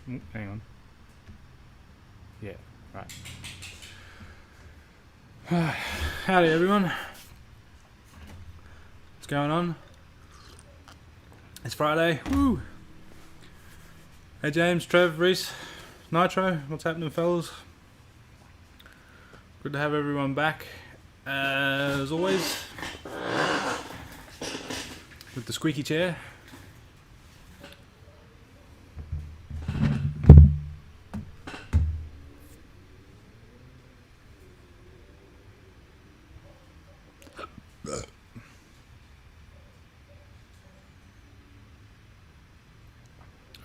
Hang on. Yeah, right. Howdy everyone. What's going on? It's Friday. Woo! Hey James, Trev, Reese, Nitro, what's happening fellas? Good to have everyone back. As always, with the squeaky chair.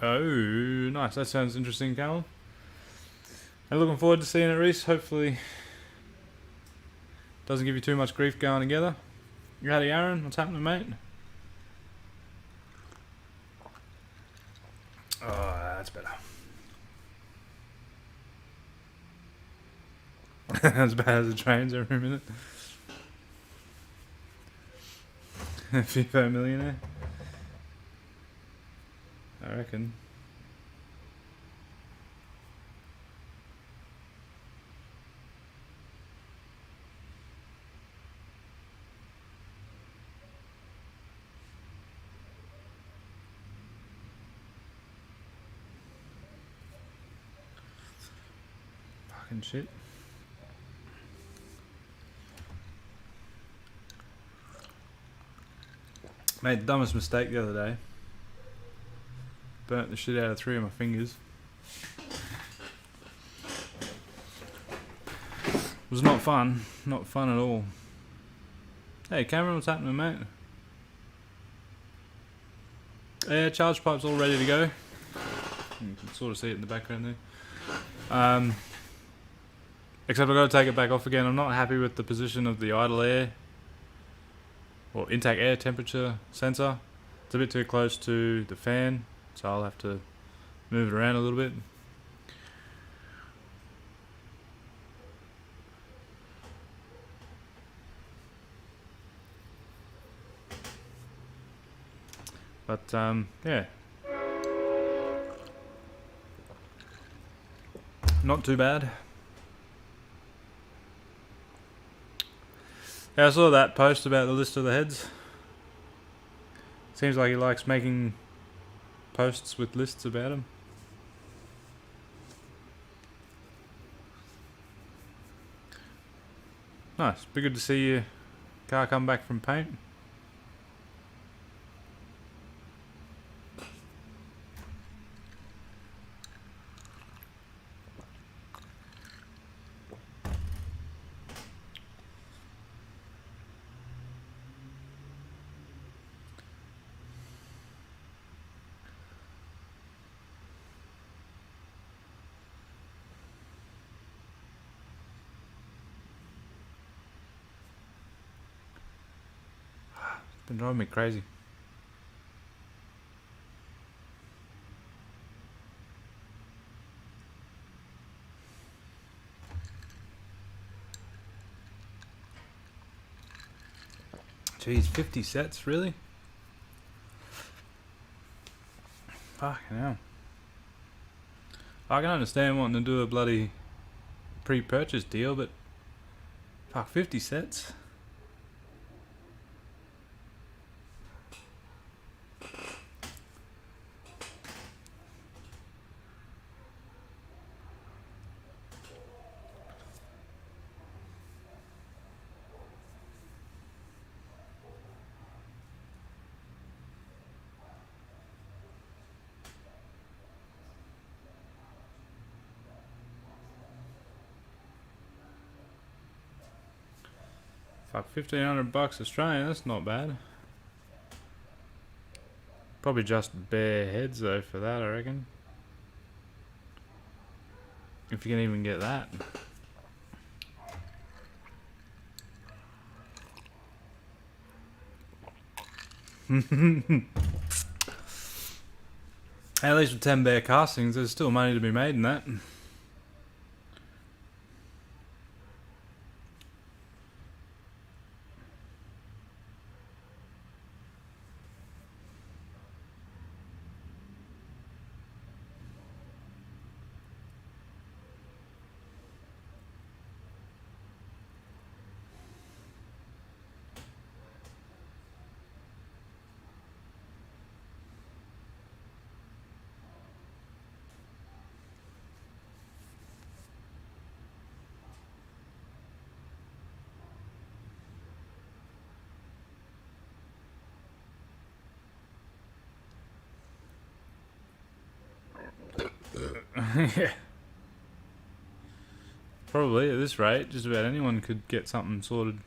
Oh, nice. That sounds interesting, Callum. I'm looking forward to seeing it, Reese. Hopefully doesn't give you too much grief going together. Howdy, Aaron. What's happening, mate? Oh, that's better. As bad as the trains every minute. FIFA millionaire. I reckon. Fucking shit. Made the dumbest mistake the other day. Burnt the shit out of 3 of my fingers. Was not fun. Not fun at all. Hey Cameron, what's happening, mate? Yeah, charge pipe's all ready to go. You can sort of see it in the background there. Except I've got to take it back off again. I'm not happy with the position of the idle air or intake air temperature sensor. It's a bit too close to the fan, so I'll have to move it around a little bit. But yeah, not too bad. Yeah, I saw that post about the list of the heads. Seems like he likes making posts with lists about them. Nice. Be good to see your car come back from paint. Been driving me crazy. Jeez, 50 sets, really? Fucking hell. I can understand wanting to do a bloody pre-purchase deal, but fuck, 50 sets? Fuck, 1,500 bucks Australian, that's not bad. Probably just bare heads though for that, I reckon. If you can even get that. At least with 10 bare castings, there's still money to be made in that. Yeah. Probably at this rate, just about anyone could get something sorted.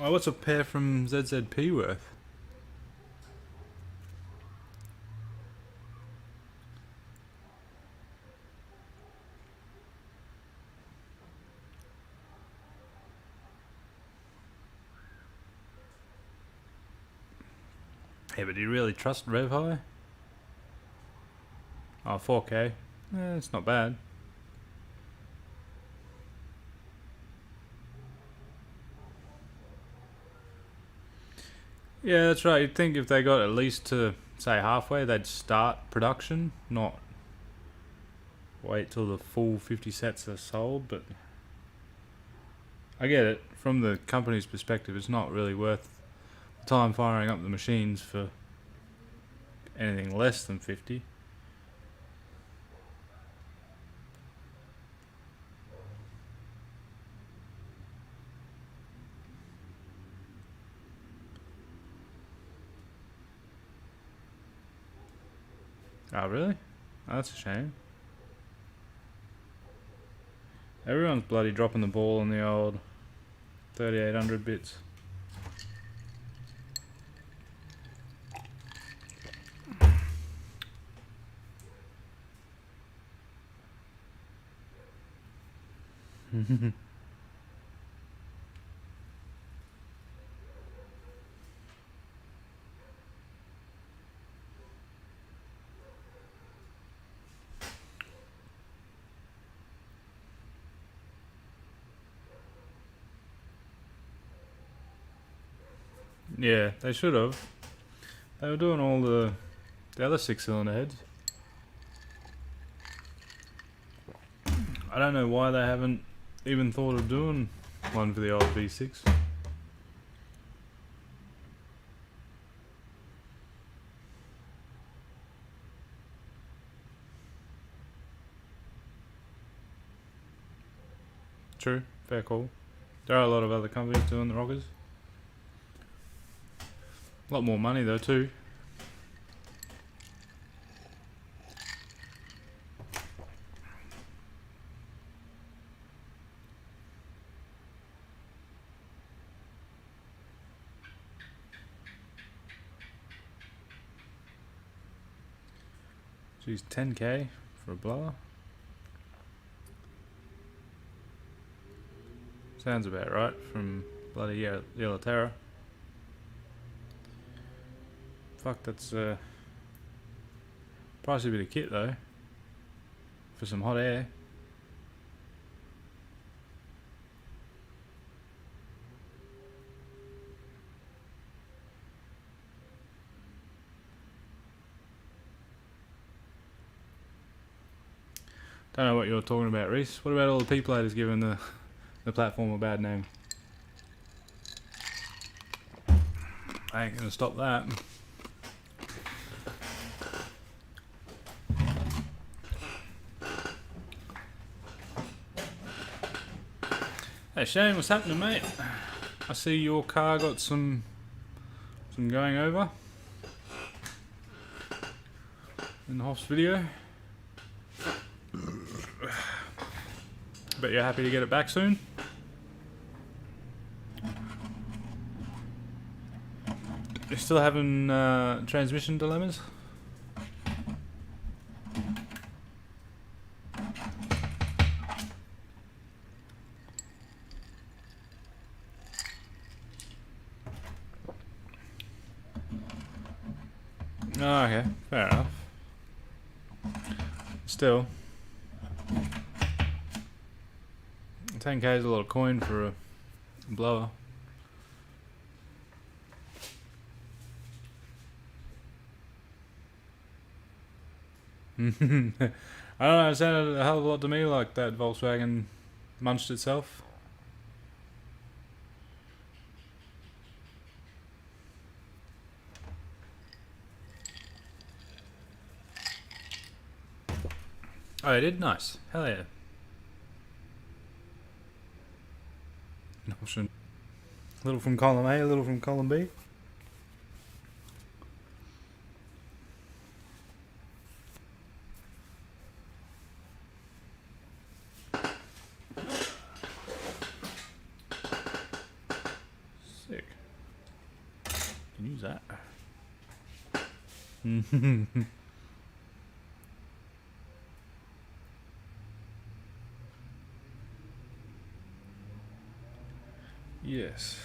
Oh, what's a pair from ZZP worth? Yeah, but do you really trust Rev High? Oh, 4K. It's not bad. Yeah, that's right. You'd think if they got at least to, say, halfway, they'd start production, not wait till the full 50 sets are sold, but I get it. From the company's perspective, it's not really worth the time firing up the machines for anything less than 50. Oh, really? Oh, that's a shame. Everyone's bloody dropping the ball on the old 3800 bits. Yeah, they should have. They were doing all the other 6-cylinder heads. I don't know why they haven't even thought of doing one for the old V6. True, fair call. There are a lot of other companies doing the rockers. A lot more money though too. Geez, 10k for a blower. Sounds about right from bloody Yellow Terror. Fuck, that's pricey bit of kit though. For some hot air. Don't know what you're talking about, Reese. What about all the P-platers giving the platform a bad name? I ain't gonna stop that. Hey Shane, what's happening, mate? I see your car got some going over in the Hoff's video. Bet you're happy to get it back soon. You're still having transmission dilemmas? Oh, okay, fair enough. Still, 10k is a lot of coin for a blower. I don't know, it sounded a hell of a lot to me like that Volkswagen munched itself. Oh, I did? Nice. Hell yeah. An option. A little from column A, a little from column B. Sick. Can use that. Yes.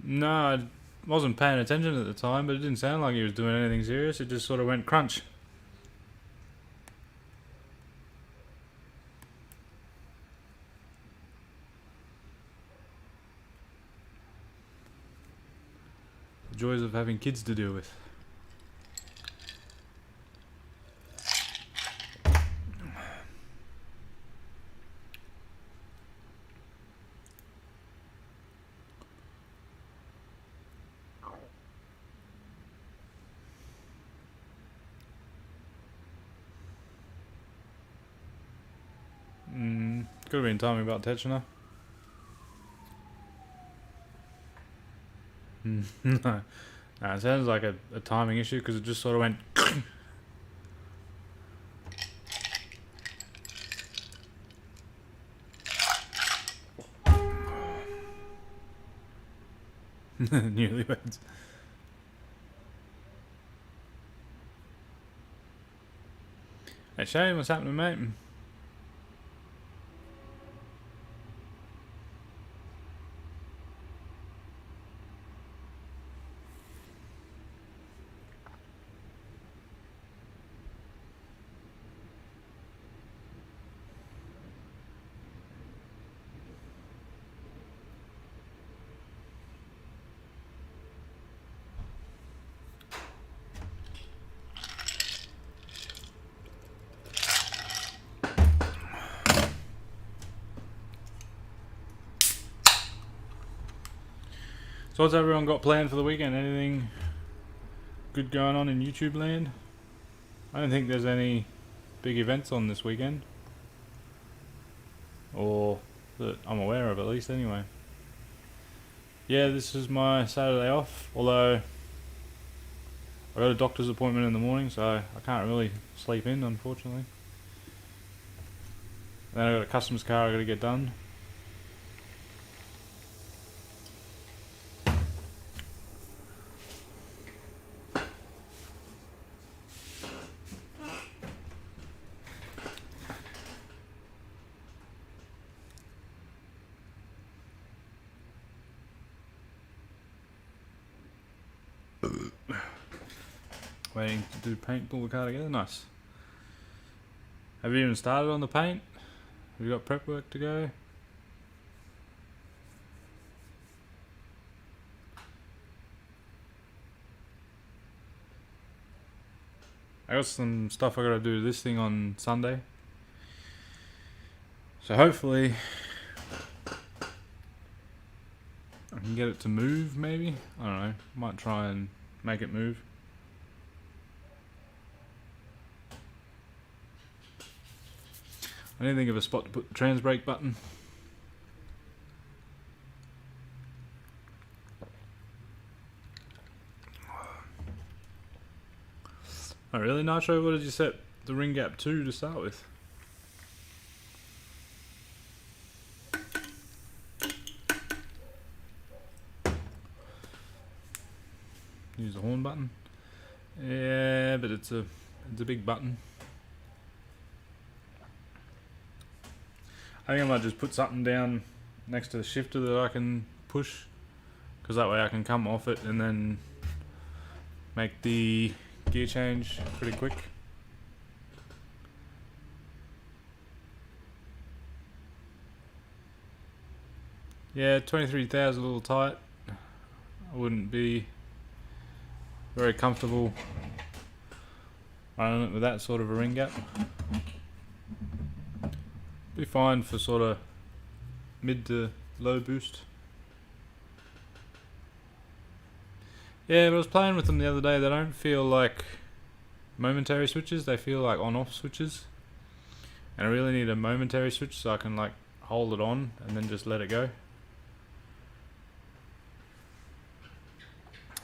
No, I wasn't paying attention at the time, but it didn't sound like he was doing anything serious. It just sort of went crunch. The joys of having kids to deal with. Could have been timing about Tetchner. No, it sounds like a timing issue because it just sort of went. Newlyweds. Hey Shane, what's happening, mate? So what's everyone got planned for the weekend? Anything good going on in YouTube land? I don't think there's any big events on this weekend. Or that I'm aware of, at least, anyway. Yeah, this is my Saturday off, although I got a doctor's appointment in the morning, so I can't really sleep in, unfortunately. Then I got a customs car I got to get done. Waiting to do paint, pull the car together. Nice. Have you even started on the paint? Have you got prep work to go? I got some stuff I gotta do this thing on Sunday. So hopefully I can get it to move, maybe? I don't know. Might try and make it move. I didn't think of a spot to put the trans brake button. Oh really, Nitro? What did you set the ring gap to start with? Use the horn button. Yeah, but it's a big button. I think I might just put something down next to the shifter that I can push, because that way I can come off it and then make the gear change pretty quick. Yeah, 23,000 a little tight. I wouldn't be very comfortable running it with that sort of a ring gap. Be fine for sort of mid to low boost. Yeah, but I was playing with them the other day. They don't feel like momentary switches. They feel like on-off switches. And I really need a momentary switch so I can like hold it on and then just let it go.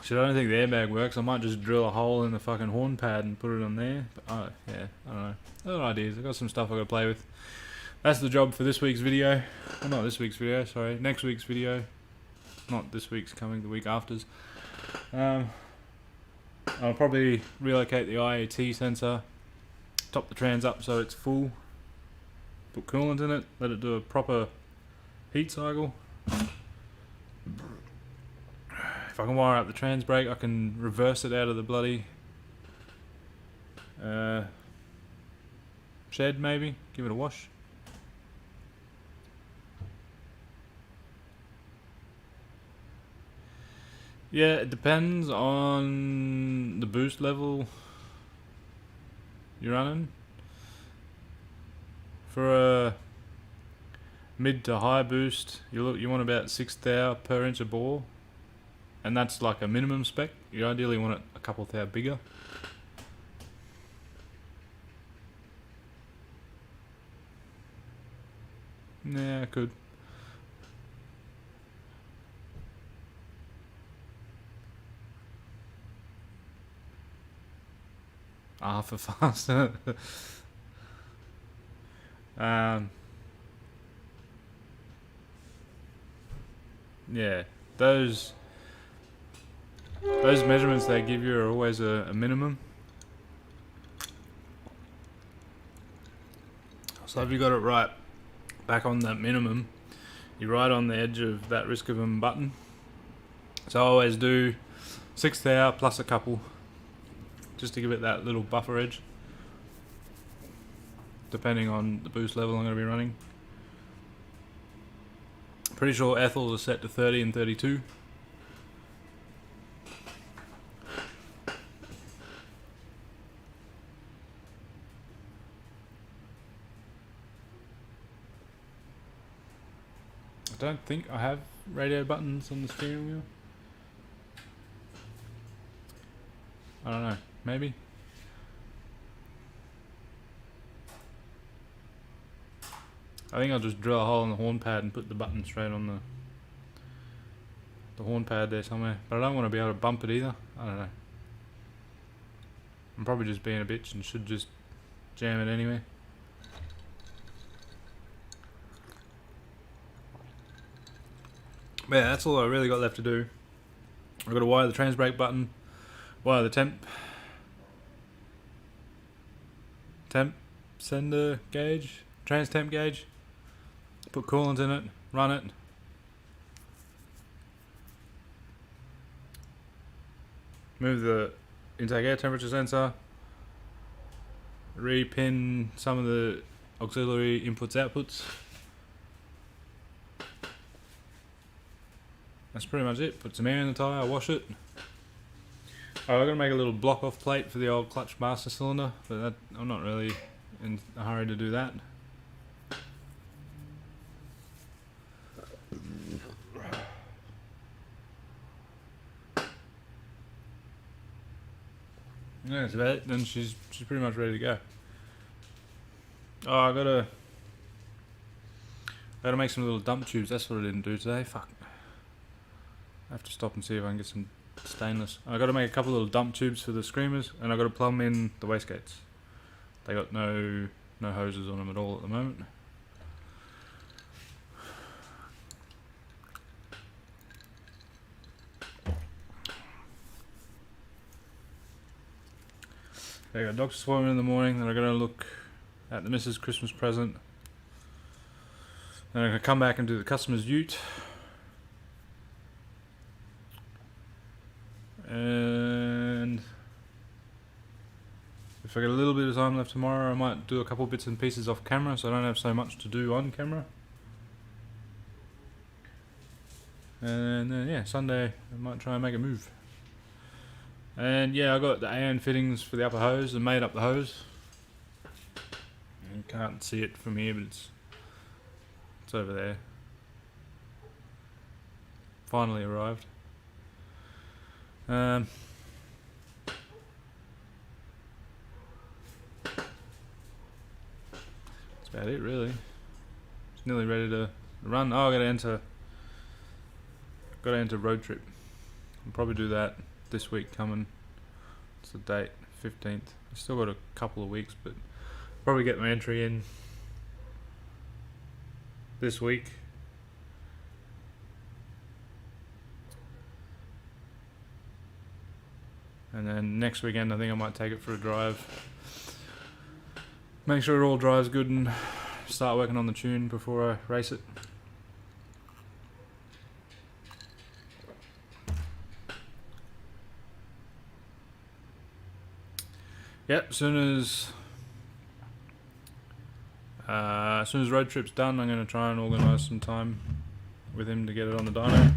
So I don't think the airbag works. I might just drill a hole in the fucking horn pad and put it on there. But yeah, I don't know. Other ideas. I've got some stuff I've got to play with. That's the job for this week's video. Well, not this week's video, sorry. Next week's video. Not this week's coming, the week after's. I'll probably relocate the IAT sensor. Top the trans up so it's full. Put coolant in it. Let it do a proper heat cycle. If I can wire up the trans brake, I can reverse it out of the bloody shed maybe. Give it a wash. Yeah, it depends on the boost level you're running. For a mid to high boost, you want about 6 thou per inch of bore, and that's like a minimum spec. You ideally want it a couple thou bigger. Yeah, I could. For faster. Yeah, those measurements they give you are always a minimum. So if you got it right back on that minimum, you're right on the edge of that risk of a button. So I always do 6 thou plus a couple, just to give it that little buffer edge, depending on the boost level I'm going to be running. Pretty sure ethels are set to 30 and 32. I don't think I have radio buttons on the steering wheel. I don't know, maybe. I think I'll just drill a hole in the horn pad and put the button straight on the horn pad there somewhere. But I don't want to be able to bump it either. I don't know. I'm probably just being a bitch and should just jam it anyway. But yeah, that's all I really got left to do. I've got to wire the trans brake button, wire the temp sender gauge, trans temp gauge, put coolant in it, run it. Move the intake air temperature sensor, re-pin some of the auxiliary inputs outputs. That's pretty much it. Put some air in the tyre, wash it. I'm going to make a little block off plate for the old clutch master cylinder, but I'm not really in a hurry to do that. Yeah, that's about it. Then she's pretty much ready to go. Oh, I gotta make some little dump tubes. That's what I didn't do today. Fuck. I have to stop and see if I can get some stainless. I gotta make a couple little dump tubes for the screamers, and I gotta plumb in the wastegates. They got no hoses on them at all at the moment. I got doctor's appointment in the morning. Then I'm gonna look at the missus' Christmas present. Then I'm gonna come back and do the customer's ute. And if I get a little bit of time left tomorrow, I might do a couple bits and pieces off camera, so I don't have so much to do on camera. And then yeah, Sunday I might try and make a move. And yeah, I got the AN fittings for the upper hose and made up the hose. You can't see it from here, but it's over there. Finally arrived. That's about it, really. It's nearly ready to run. Oh, I gotta enter road trip. I'll probably do that this week coming. What's the date? 15th. I've still got a couple of weeks, but probably get my entry in this week. And then next weekend I think I might take it for a drive. Make sure it all drives good and start working on the tune before I race it. Yep, as soon as road trip's done, I'm going to try and organise some time with him to get it on the dyno.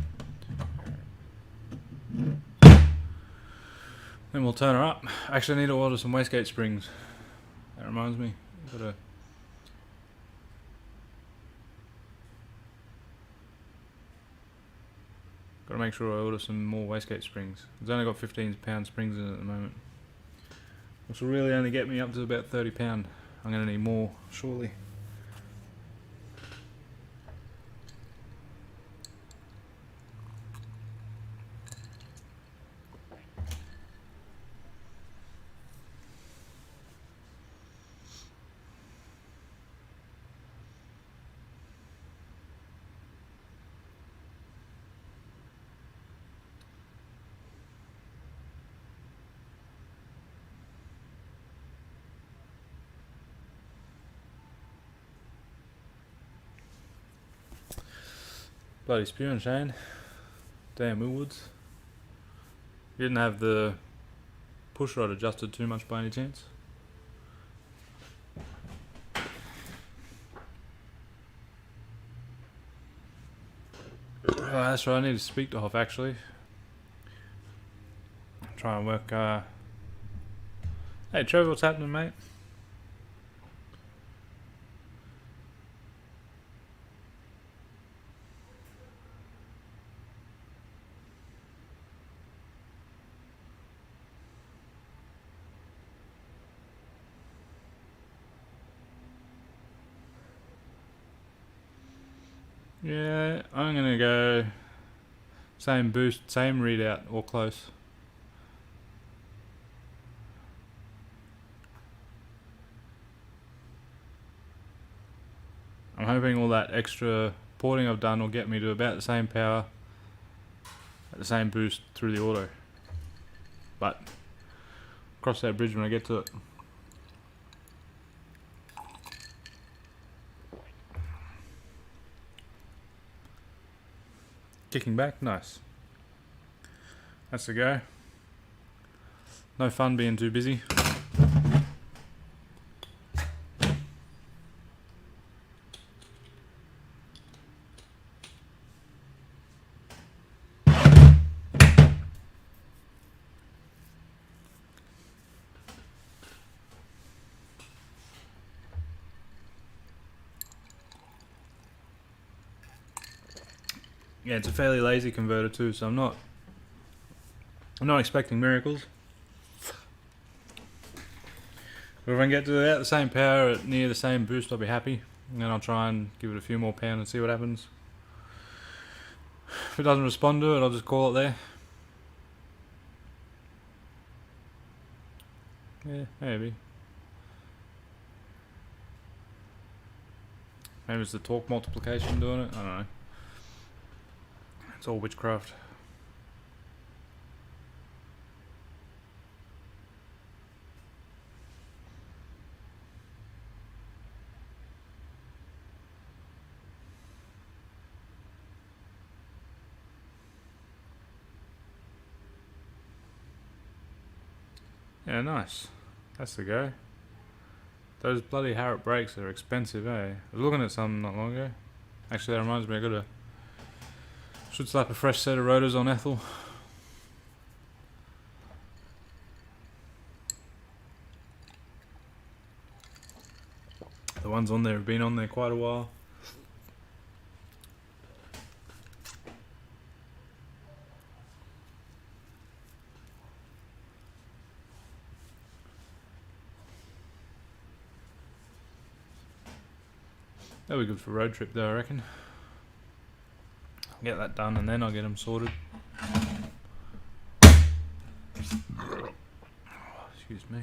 Then we'll turn her up. Actually, I need to order some wastegate springs. That reminds me. Gotta make sure I order some more wastegate springs. It's only got 15-pound springs in it at the moment, which will really only get me up to about 30-pound. I'm gonna need more shortly. Bloody spewing, Shane. Damn Millwoods. You didn't have the push rod adjusted too much by any chance? Oh, that's right, I need to speak to Hoff actually. Try and work. Hey Trevor, what's happening, mate? Yeah, I'm gonna go same boost, same readout, or close. I'm hoping all that extra porting I've done will get me to about the same power at the same boost through the auto. But cross that bridge when I get to it. Kicking back, nice. That's the go. No fun being too busy. Yeah, it's a fairly lazy converter too, so I'm not expecting miracles. But if I can get to about the same power at near the same boost, I'll be happy. And then I'll try and give it a few more pound and see what happens. If it doesn't respond to it, I'll just call it there. Yeah, maybe. Maybe it's the torque multiplication doing it, I don't know. It's all witchcraft. Yeah, nice. That's the go. Those bloody Harrop brakes are expensive, eh? I was looking at some not long ago. Actually, that reminds me, should slap a fresh set of rotors on Ethel. The ones on there have been on there quite a while. That'll be good for road trip though, I reckon. I'll get that done and then I'll get them sorted. Excuse me.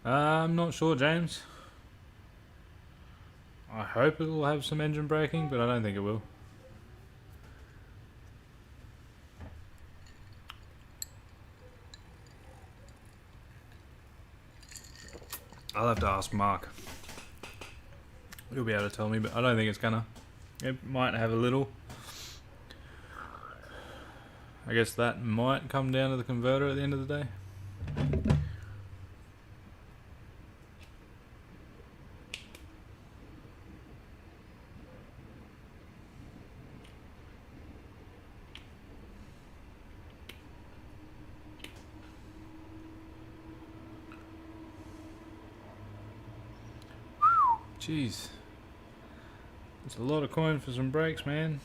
I'm not sure, James. I hope it will have some engine braking, but I don't think it will. I'll have to ask Mark. He'll be able to tell me, but I don't think it's gonna. It might have a little. I guess that might come down to the converter at the end of the day. Jeez. That's a lot of coin for some brakes, man.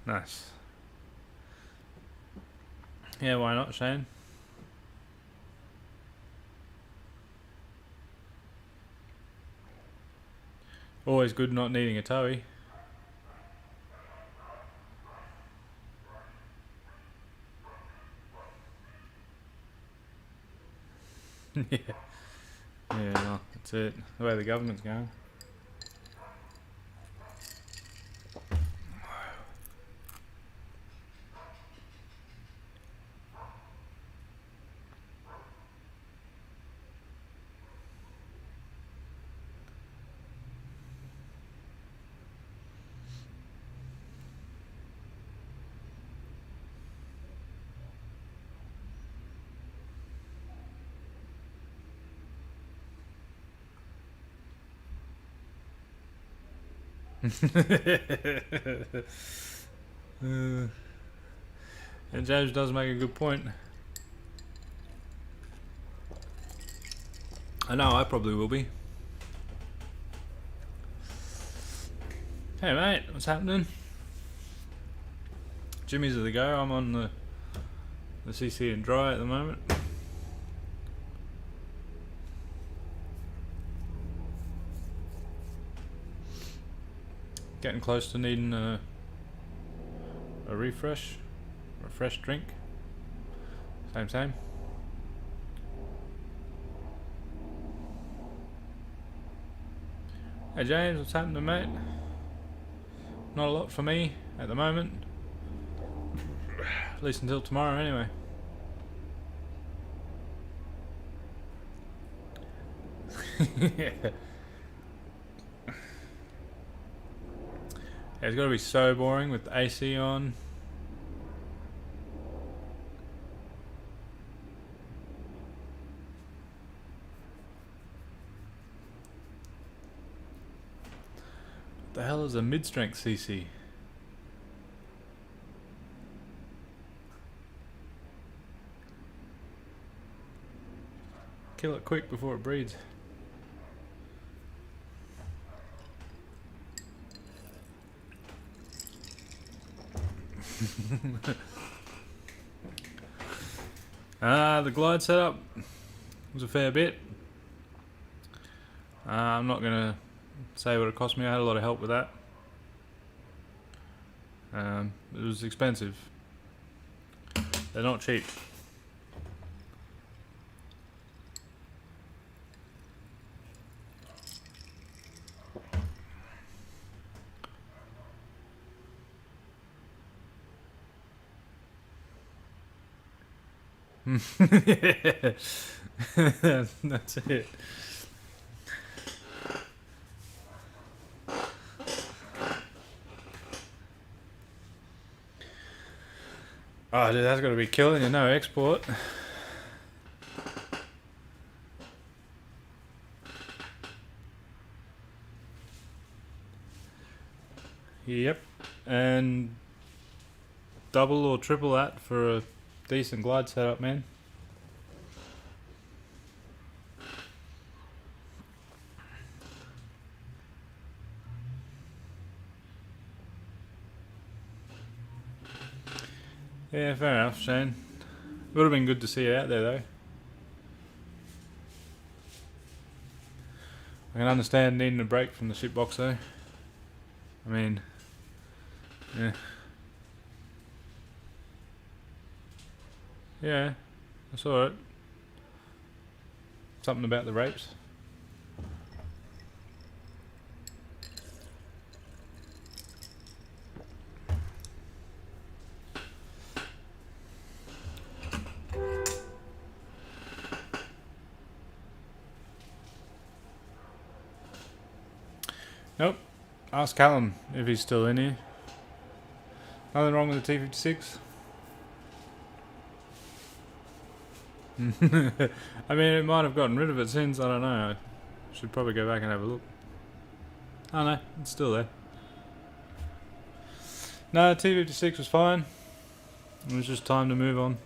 Nice. Yeah, why not, Shane? Always good not needing a towie. Yeah. Yeah, no, that's it. The way the government's going. And James does make a good point. I know, I probably will be. Hey mate, what's happening? Jimmy's at the go. I'm on the CC and dry at the moment. Getting close to needing a refresh drink. Same. Hey James, what's happening, mate? Not a lot for me at the moment. At least until tomorrow, anyway. Yeah, it's gotta be so boring with the AC on. What the hell is a mid-strength CC? Kill it quick before it breeds. The glide setup was a fair bit. I'm not gonna say what it cost me. I had a lot of help with that. It was expensive. They're not cheap. Yeah. That's it. Oh, dude, that's got to be killing you. No export. Yep, and double or triple that for a decent glide setup, man. Yeah, fair enough, Shane. Would have been good to see you out there, though. I can understand needing a break from the shitbox, though. I mean, yeah. Yeah, I saw it. Something about the rapes. Nope. Ask Callum if he's still in here. Nothing wrong with the T56. I mean, it might have gotten rid of it since, I don't know. I should probably go back and have a look. Oh no, it's still there. No, T56 was fine. It was just time to move on.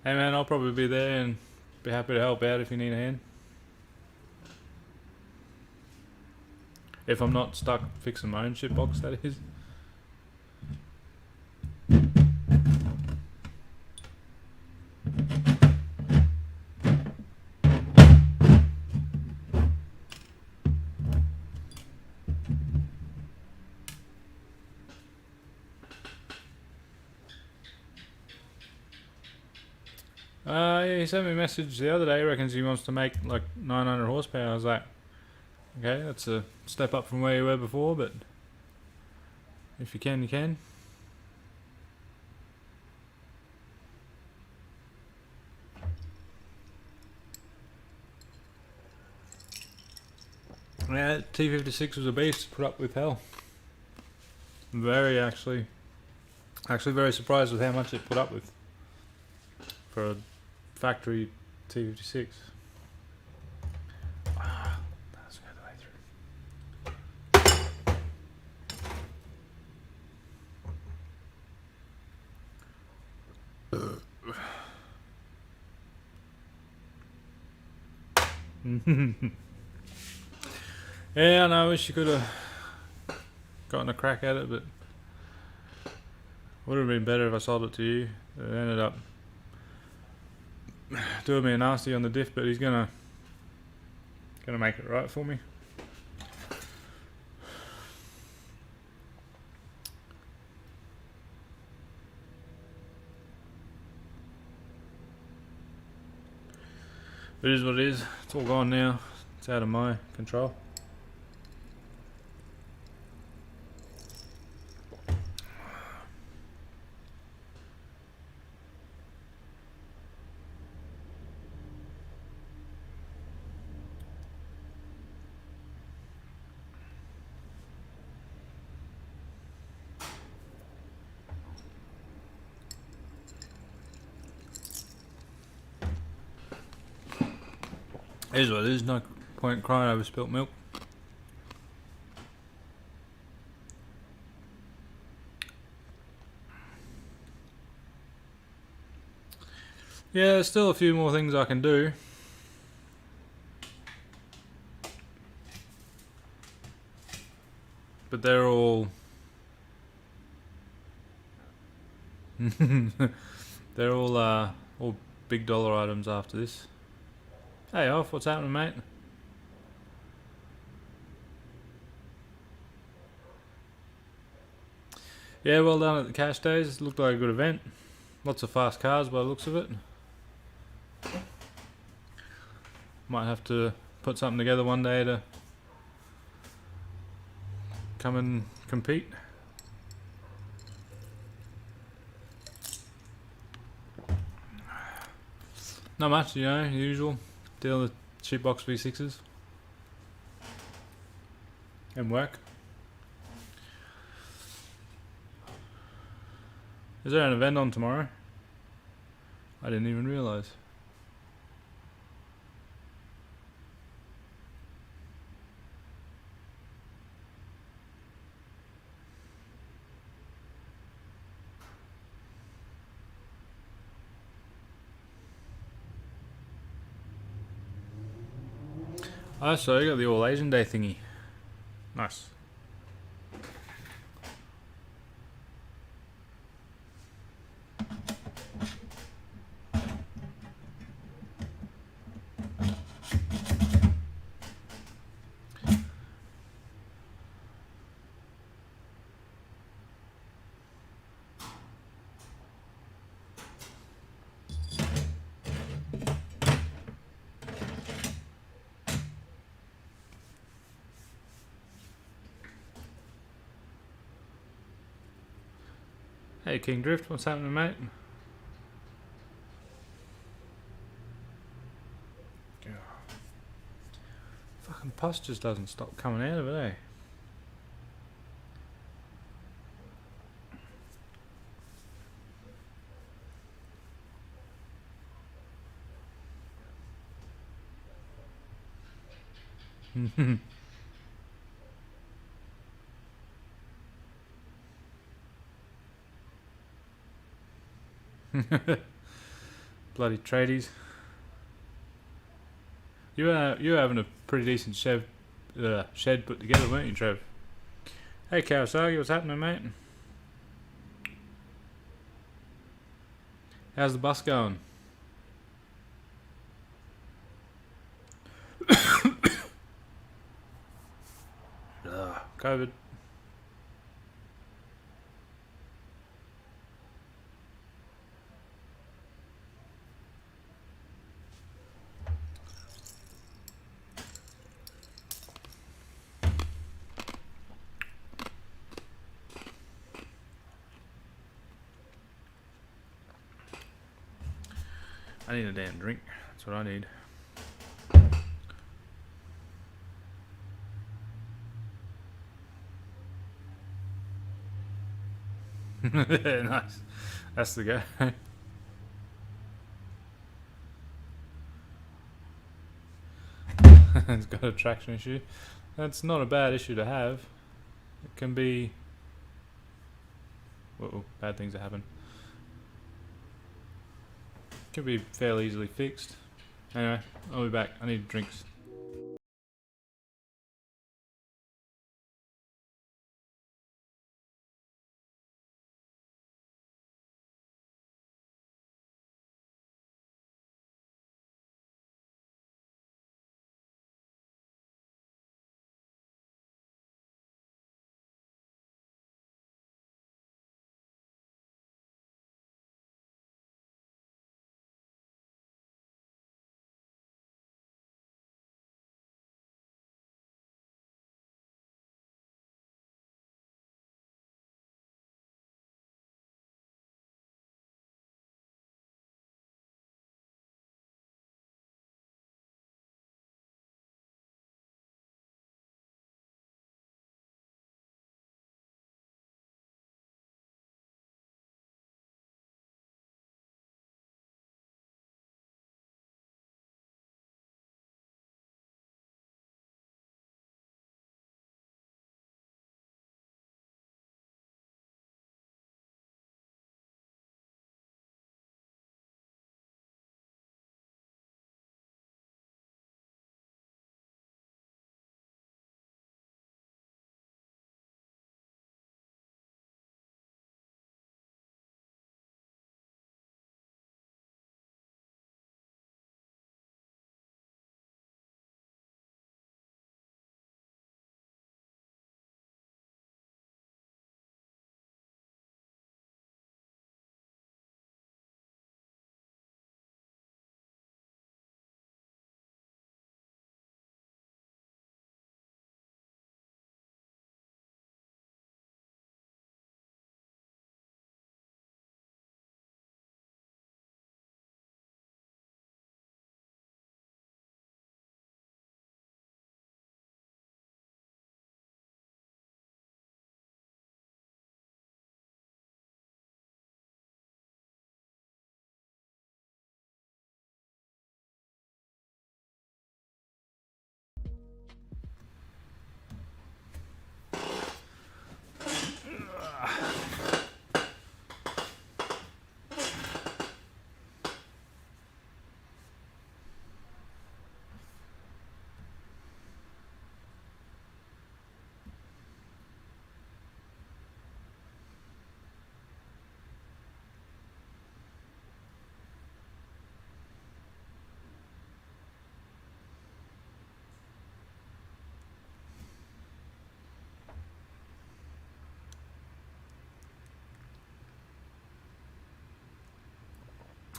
Hey man, I'll probably be there and be happy to help out if you need a hand. If I'm not stuck fixing my own shitbox, that is. Yeah, he sent me a message the other day. He reckons he wants to make like 900 horsepower. I was like, okay, that's a step up from where you were before, but if you can, you can. Yeah, T56 was a beast. Put up with hell. Very actually very surprised with how much it put up with for a factory T56. Let's go the way through. Yeah, I know. I wish you could have gotten a crack at it, but would have been better if I sold it to you. It ended up doing me a nasty on the diff, but he's gonna make it right for me. It is what it is. It's all gone now. It's out of my control. It is what it is. No point crying over spilt milk. Yeah, there's still a few more things I can do. But they're all... they're all big dollar items after this. Hey Off, what's happening, mate? Yeah, well done at the cash days. Looked like a good event. Lots of fast cars by the looks of it. Might have to put something together one day to come and compete. Not much, you know, usual. Deal with shitbox V6s. And work. Is there an event on tomorrow? I didn't even realise. Oh, so you got the All Asian Day thingy. Nice. Hey King Drift, what's happening, mate? Fucking pus just doesn't stop coming out of it, eh? Bloody tradies. You were having a pretty decent shed put together, weren't you, Trev? Hey Kawasaki, what's happening, mate? How's the bus going? COVID. I need a damn drink. That's what I need. Nice. That's the guy. It's got a traction issue. That's not a bad issue to have. It can be... Whoa, bad things that happen. Can be fairly easily fixed. Anyway, I'll be back. I need drinks.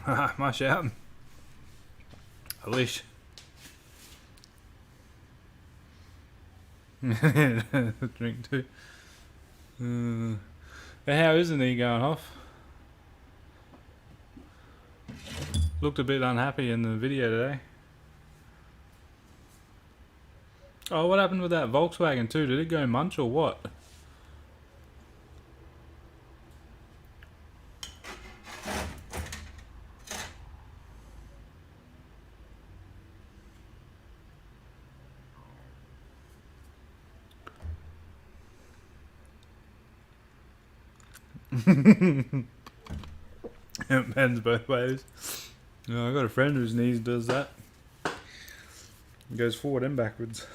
Haha, my shout. I wish. Drink too. But how isn't he going off? Looked a bit unhappy in the video today. Oh, what happened with that Volkswagen too? Did it go munch or what? It depends both ways. I got a friend whose knees does that. It goes forward and backwards.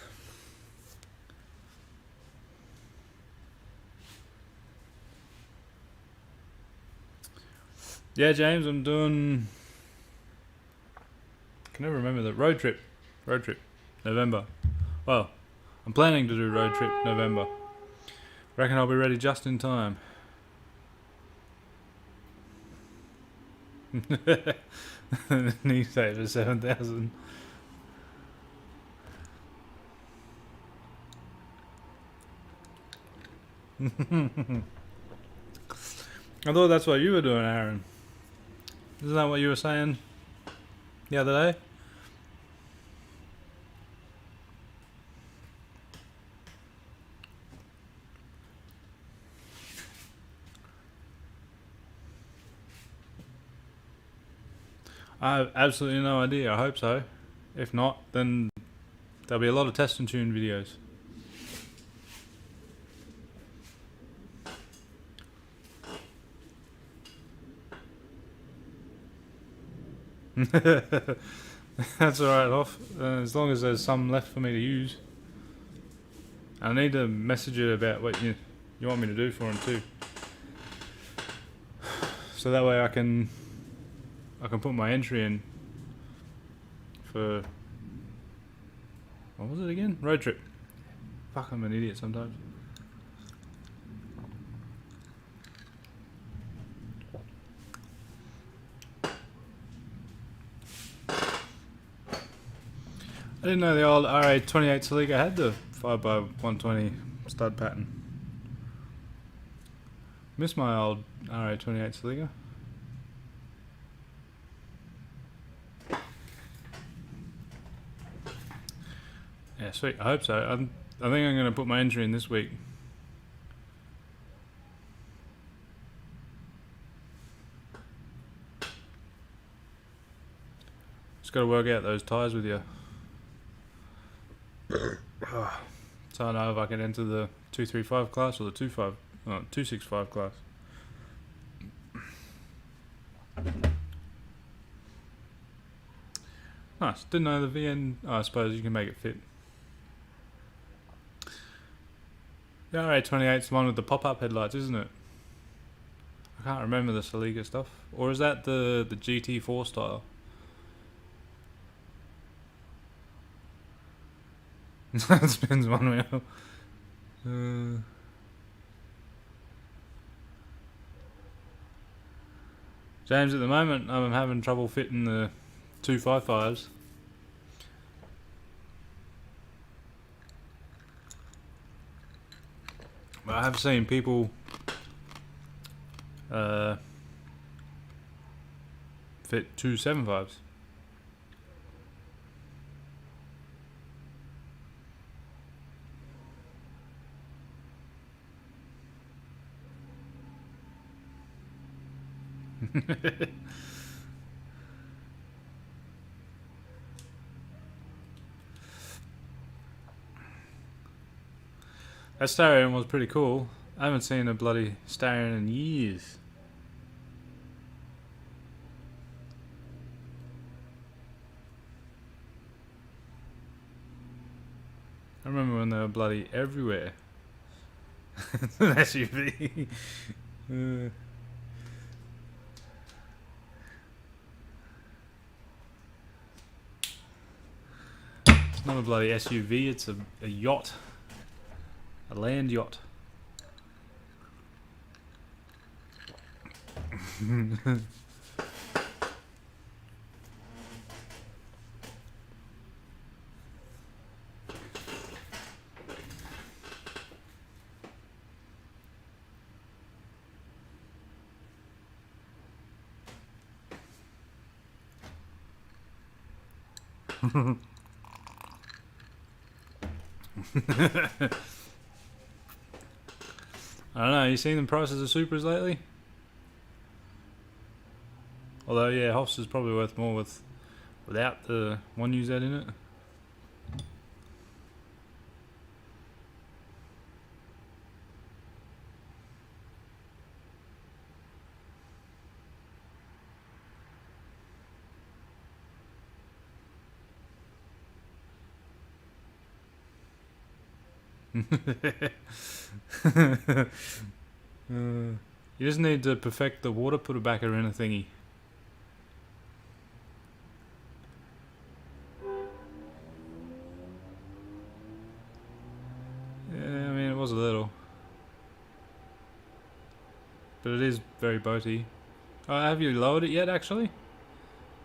Yeah, James, I'm doing... I can never remember the road trip. November. Well, I'm planning to do road trip November. Reckon I'll be ready just in time. Knee saver 7,000. I thought that's what you were doing, Aaron. Isn't that what you were saying the other day? I have absolutely no idea. I hope so. If not, then there'll be a lot of test and tune videos. That's alright, off. As long as there's some left for me to use. I need to message you about what you want me to do for him too. So that way I can put my entry in for, what was it again? Road trip. Fuck, I'm an idiot sometimes. I didn't know the old RA28 Celica had the 5x120 stud pattern. Miss my old RA28 Celica. Yeah, sweet. I hope so. I think I'm going to put my entry in this week. Just got to work out those tyres with you. So I know if I can enter the 235 class or the 265 class. Nice. Didn't know the VN. Oh, I suppose you can make it fit. The RA28 is the one with the pop-up headlights, isn't it? I can't remember the Celica stuff. Or is that the GT4 style? It spins one wheel. James, at the moment I'm having trouble fitting the 255s. But I have seen people fit 275s. That Starion was pretty cool. I haven't seen a bloody Starion in years. I remember when they were bloody everywhere. It's an SUV. It's not a bloody SUV, it's a yacht. A land yacht. I don't know, you seen the prices of Supras lately? Although, yeah, Hoffs is probably worth more without the one use that in it. You just need to perfect the water putter backer in a thingy. Yeah, I mean it was a little, but it is very boaty. Have you lowered it yet? Actually,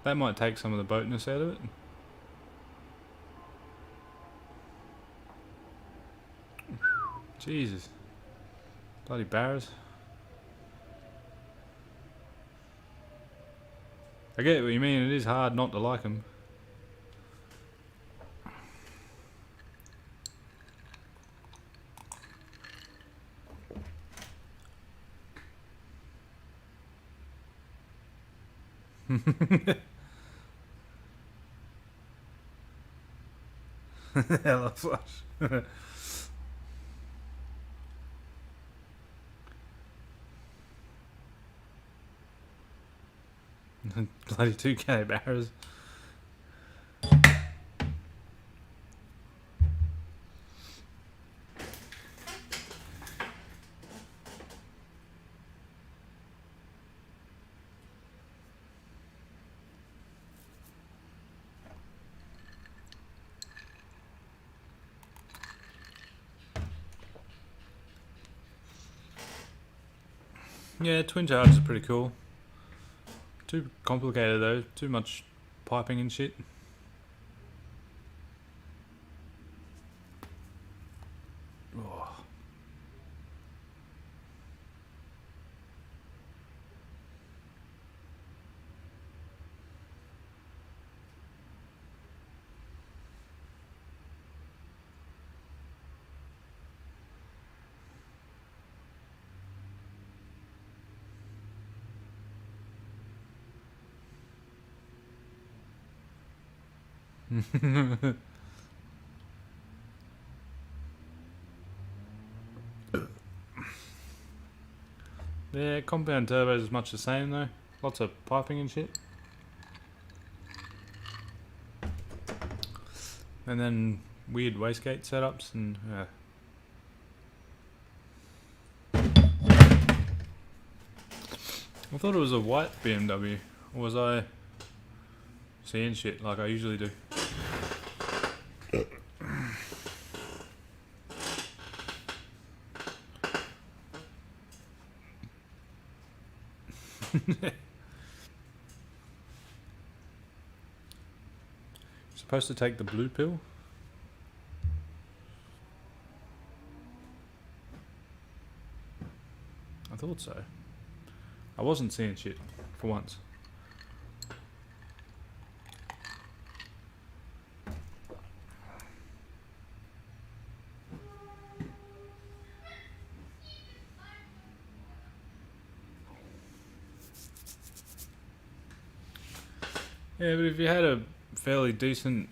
that might take some of the boatness out of it. Jesus, bloody barras. I get what you mean. It is hard not to like them. Hella flush. Bloody 2K barras. Yeah, twin charges are pretty cool. Too complicated though, too much piping and shit. Oh. Yeah, compound turbos is much the same though. Lots of piping and shit. And then weird wastegate setups and I thought it was a white BMW. Or was I seeing shit like I usually do? Supposed to take the blue pill? I thought so. I wasn't seeing shit for once. Yeah, but if you had a fairly decent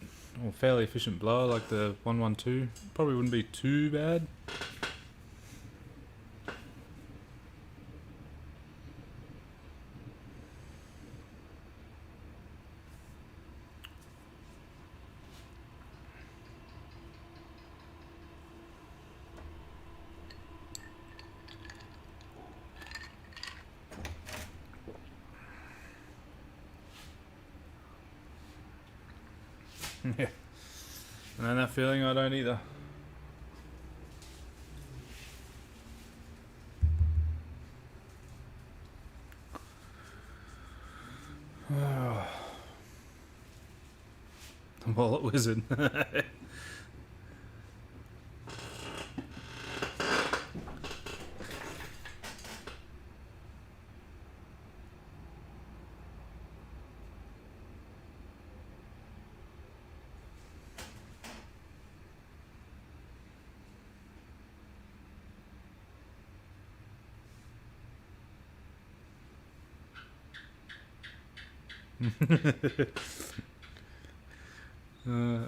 or fairly efficient blower like the 112, probably wouldn't be too bad. Yeah. And that feeling I don't either. The wallet wizard. I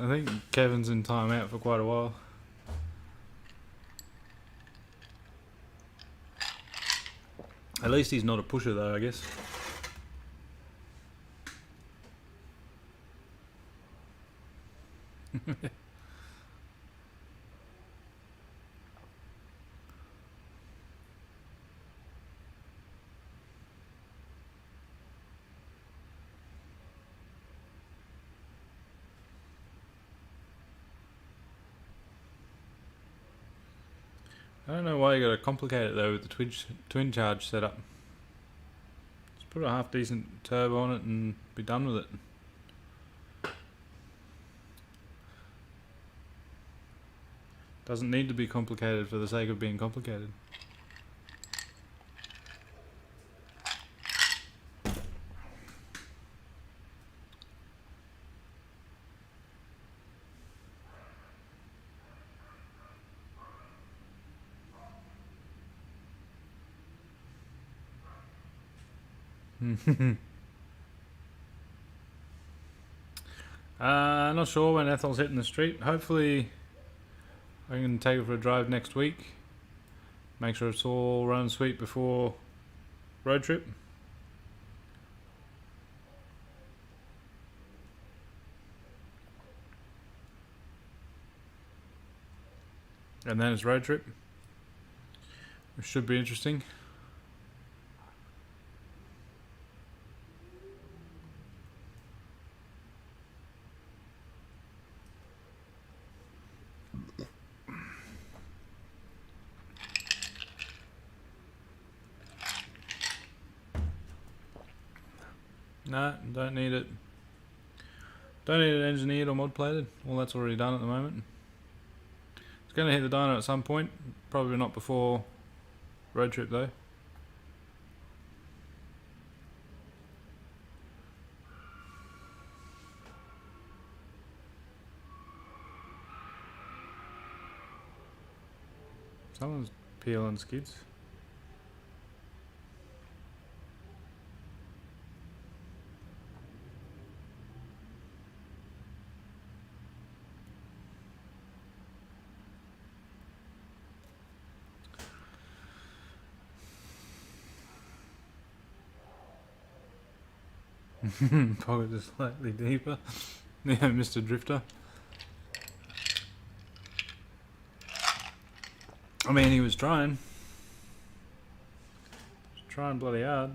think Kevin's in timeout for quite a while. At least he's not a pusher though, I guess. I don't know why you gotta complicate it though with the twin charge setup. Just put a half decent turbo on it and be done with it. Doesn't need to be complicated for the sake of being complicated. Not sure when Ethel's hitting the street. Hopefully I can take it for a drive next week. Make sure it's all run sweet before road trip. And then it's road trip. Which should be interesting. No, don't need it. Don't need it engineered or mod plated. All that's already done at the moment. It's going to hit the dyno at some point. Probably not before road trip though. Someone's peeling skids. Probably just slightly deeper. Yeah, Mr. Drifter. I mean, he was trying. Trying bloody hard.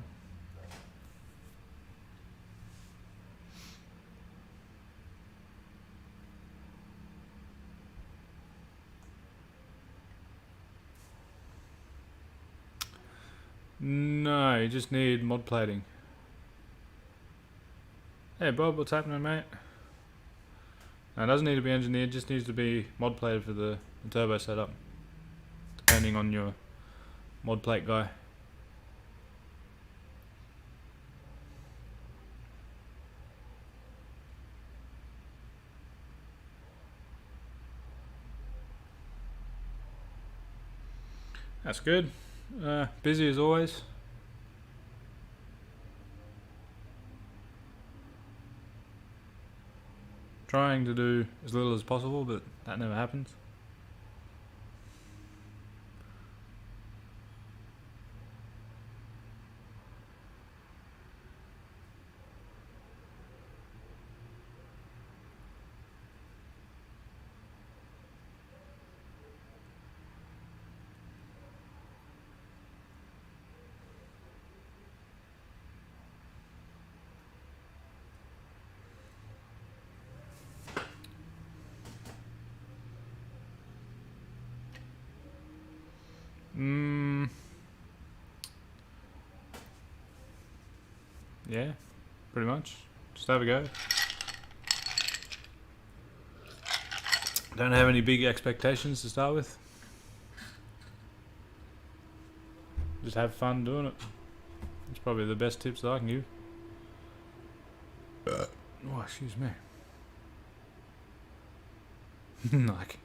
No, you just need mod plating. Hey Bob, what's happening, mate? No, it doesn't need to be engineered, just needs to be mod plated for the turbo setup. Depending on your mod plate guy. That's good. Busy as always. Trying to do as little as possible, but that never happens. Yeah, pretty much. Just have a go. Don't have any big expectations to start with. Just have fun doing it. It's probably the best tips that I can give. Oh, excuse me. Like.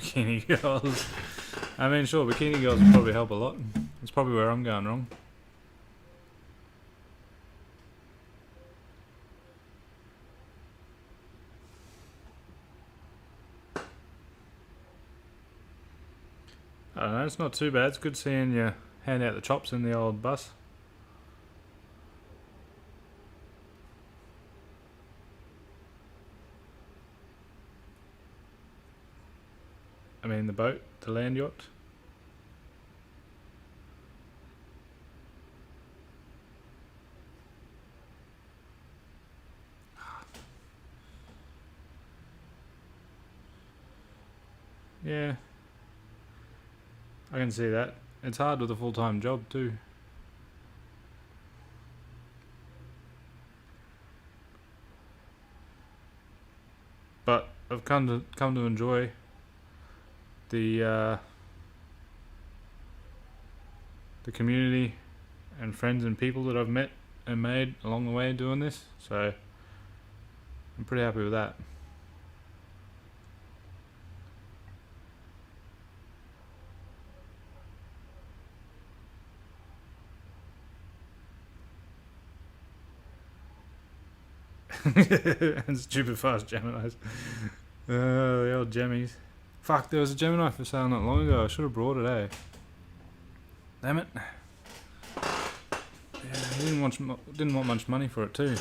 Bikini girls. I mean, sure, bikini girls would probably help a lot. That's probably where I'm going wrong. I don't know, it's not too bad. It's good seeing you hand out the chops in the old bus. I mean the boat, the land yacht. Yeah, I can see that. It's hard with a full-time job too. But I've come to enjoy the community and friends and people that I've met and made along the way doing this. So I'm pretty happy with that. And stupid fast Geminis. The old Gemmies. Fuck, there was a Gemini for sale not long ago. I should have brought it, eh? Damn it. Yeah, he didn't want much money for it too.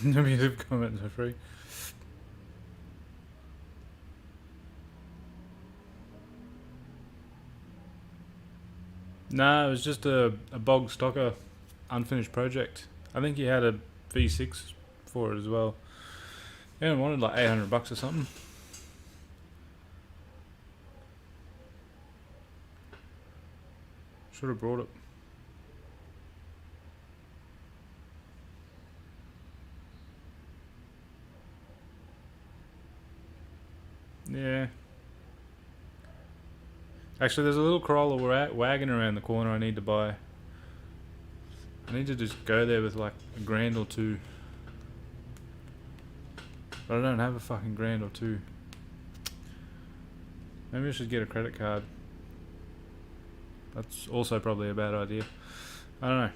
Negative comments are free. Nah, it was just a bog stocker unfinished project. I think he had a V6 for it as well. Yeah, I wanted like $800 or something. Should have brought it. Yeah. Actually, there's a little Corolla wagon around the corner I need to buy. I need to just go there with like $1,000 or $2,000. But I don't have a fucking $1,000 or $2,000. Maybe I should get a credit card. That's also probably a bad idea. I don't know.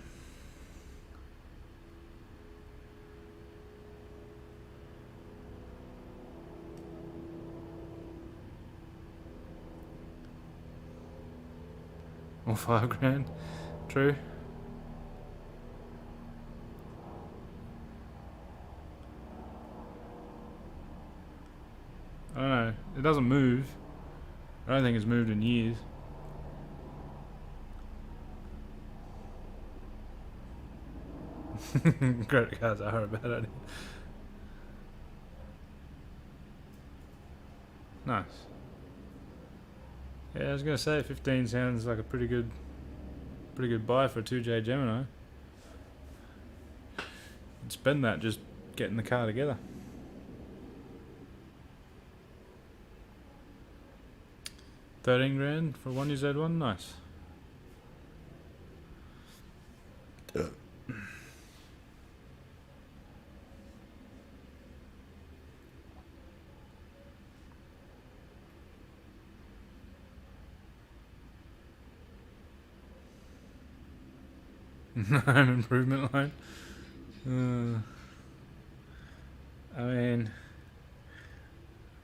Or $5,000. True. I don't know. It doesn't move. I don't think it's moved in years. Credit cards are a bad idea. Nice. Yeah, I was gonna say 15 sounds like a pretty good buy for a 2J Gemini. I'd spend that just getting the car together. $13,000 for 1UZ1, nice. Home improvement loan. I mean,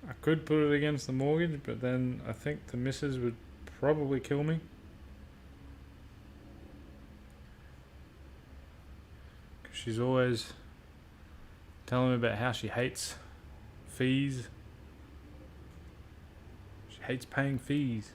I could put it against the mortgage, but then I think the missus would probably kill me. Cause she's always telling me about how she hates fees. She hates paying fees.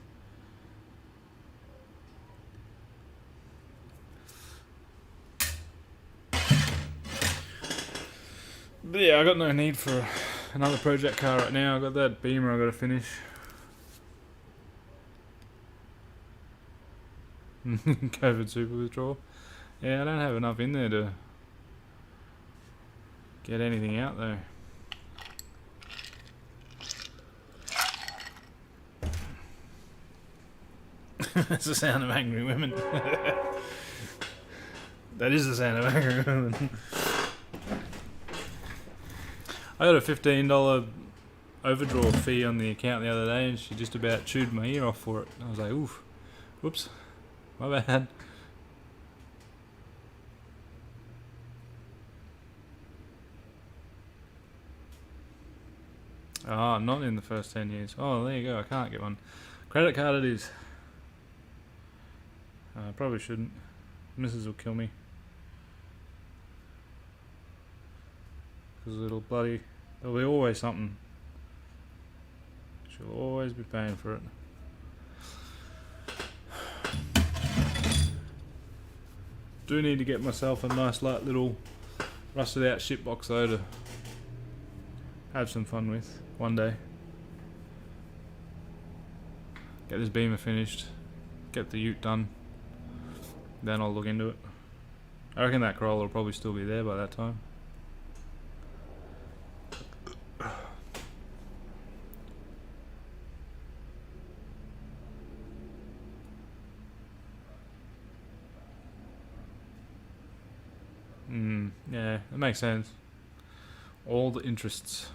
But yeah, I got no need for another project car right now. I got that Beamer I got to finish. COVID super withdrawal. Yeah, I don't have enough in there to get anything out though. That's the sound of angry women. That is the sound of angry women. I got a $15 overdraw fee on the account the other day, and she just about chewed my ear off for it. I was like, oof, whoops, my bad. Oh, not in the first 10 years. Oh, there you go, I can't get one. Credit card it is. I probably shouldn't. Mrs. will kill me. Because there'll be always something. She'll always be paying for it. Do need to get myself a nice light little rusted out shitbox though to have some fun with one day. Get this beamer finished, get the ute done, then I'll look into it. I reckon that Corolla will probably still be there by that time. Yeah, that makes sense. All the interests.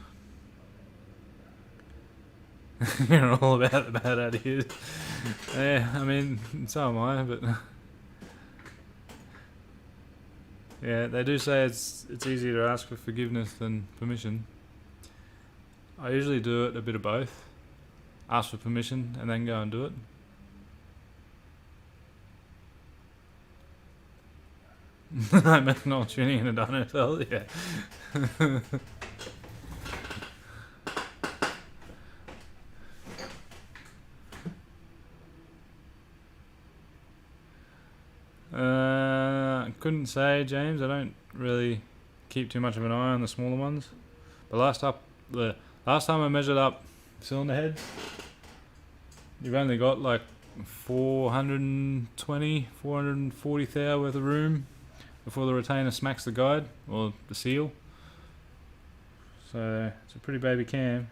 You're all about the bad ideas. Yeah, I mean, so am I, but yeah, they do say it's easier to ask for forgiveness than permission. I usually do it a bit of both. Ask for permission and then go and do it. I make no tuning in a dinosaur, yeah. Couldn't say, James. I don't really keep too much of an eye on the smaller ones. But last time I measured up cylinder heads, you've only got like 420, 440 thou worth of room before the retainer smacks the guide or the seal. So it's a pretty baby cam.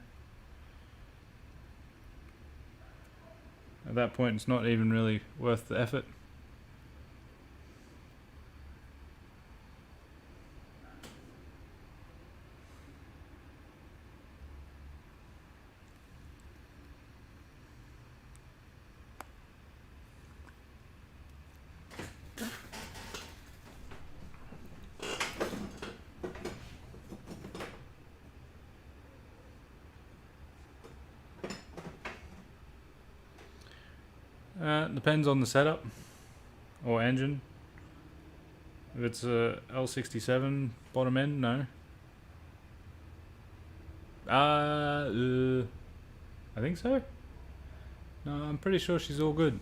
At that point it's not even really worth the effort. Depends on the setup or engine. If it's a L67 bottom end, no. I think so. No, I'm pretty sure she's all good.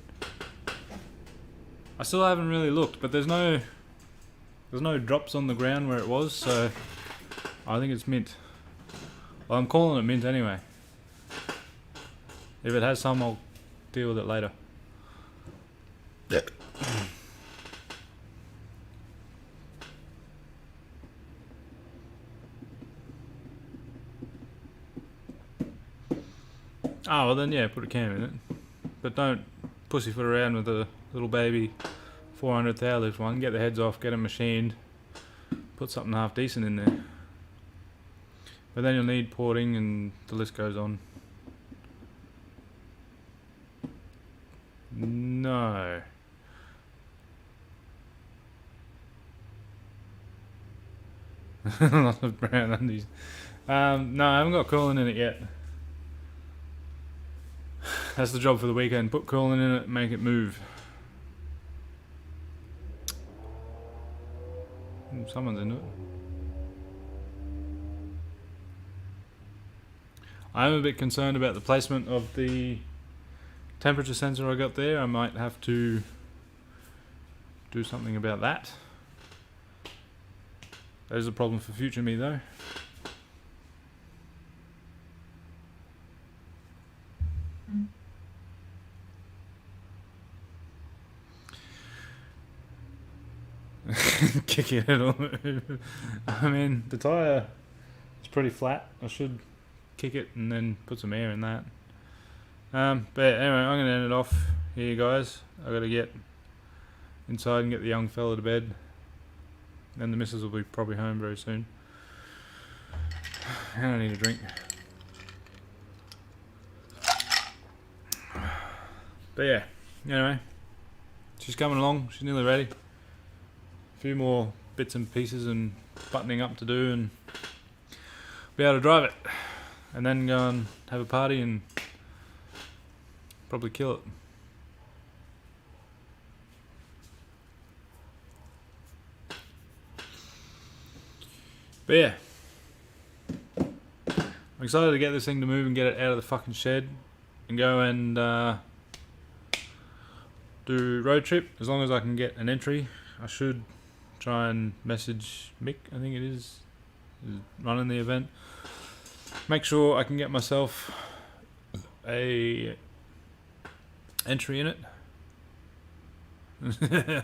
I still haven't really looked, but there's no drops on the ground where it was, so I think it's mint. Well, I'm calling it mint anyway. If it has some, I'll deal with it later. Oh, well then yeah, put a cam in it. But don't pussyfoot around with a little baby 400 thou lift one. Get the heads off, get them machined, put something half decent in there. But then you'll need porting and the list goes on. No. Lots of brown undies. No, I haven't got coolant in it yet. That's the job for the weekend. Put coolant in it, make it move. Someone's into it. I am a bit concerned about the placement of the temperature sensor I got there. I might have to do something about that. That is a problem for future me though. Kick it at all. I mean, the tyre is pretty flat. I should kick it and then put some air in that. But anyway, I'm going to end it off here, guys. I gotta get inside and get the young fella to bed, and the missus will be probably home very soon. And I need a drink. But yeah, anyway, she's coming along. She's nearly ready. A few more bits and pieces and buttoning up to do, and be able to drive it, and then go and have a party and probably kill it. But yeah, I'm excited to get this thing to move and get it out of the fucking shed and go and do road trip. As long as I can get an entry, I should try and message Mick, I think it is running the event. Make sure I can get myself a entry in it.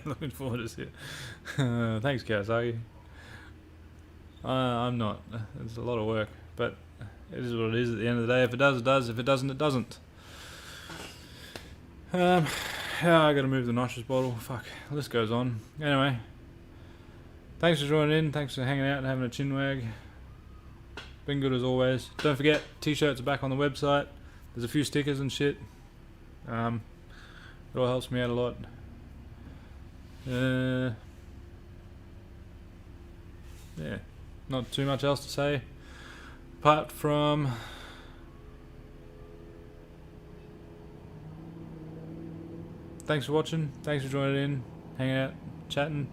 Looking forward to see it. Thanks, Kawasaki. I'm not. It's a lot of work, but it is what it is at the end of the day. If it does, it does. If it doesn't, it doesn't. Yeah, I gotta move the nitrous bottle. Fuck, the list goes on. Anyway, thanks for joining in. Thanks for hanging out and having a chinwag. Been good as always. Don't forget, t-shirts are back on the website. There's a few stickers and shit. It all helps me out a lot. Yeah, not too much else to say apart from thanks for watching, thanks for joining in, hanging out, chatting.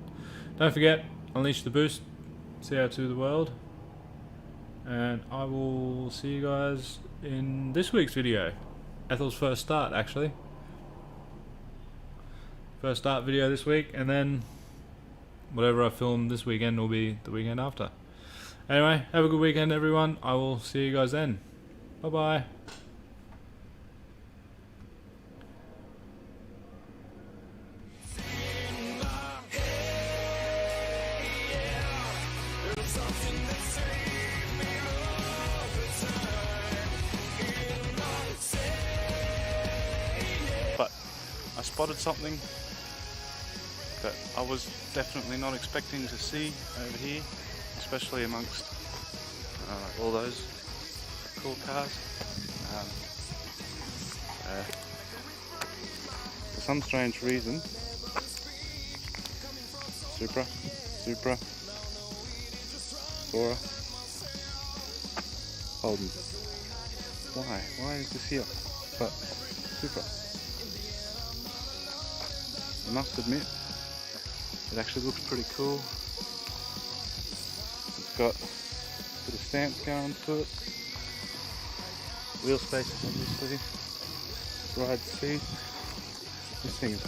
Don't forget, unleash the boost, CO2 the world, and I will see you guys in this week's video. Ethel's first start, actually. First start video this week, and then whatever I film this weekend will be the weekend after. Anyway, have a good weekend, everyone. I will see you guys then. Bye bye. But I spotted something that I was definitely not expecting to see over here, especially amongst all those cool cars. For some strange reason, Supra, Sora, Holden. Why is this here? But Supra. I must admit, it actually looks pretty cool. It's got a bit of stance going to it. Wheel spaces, obviously. Ride seat. This thing is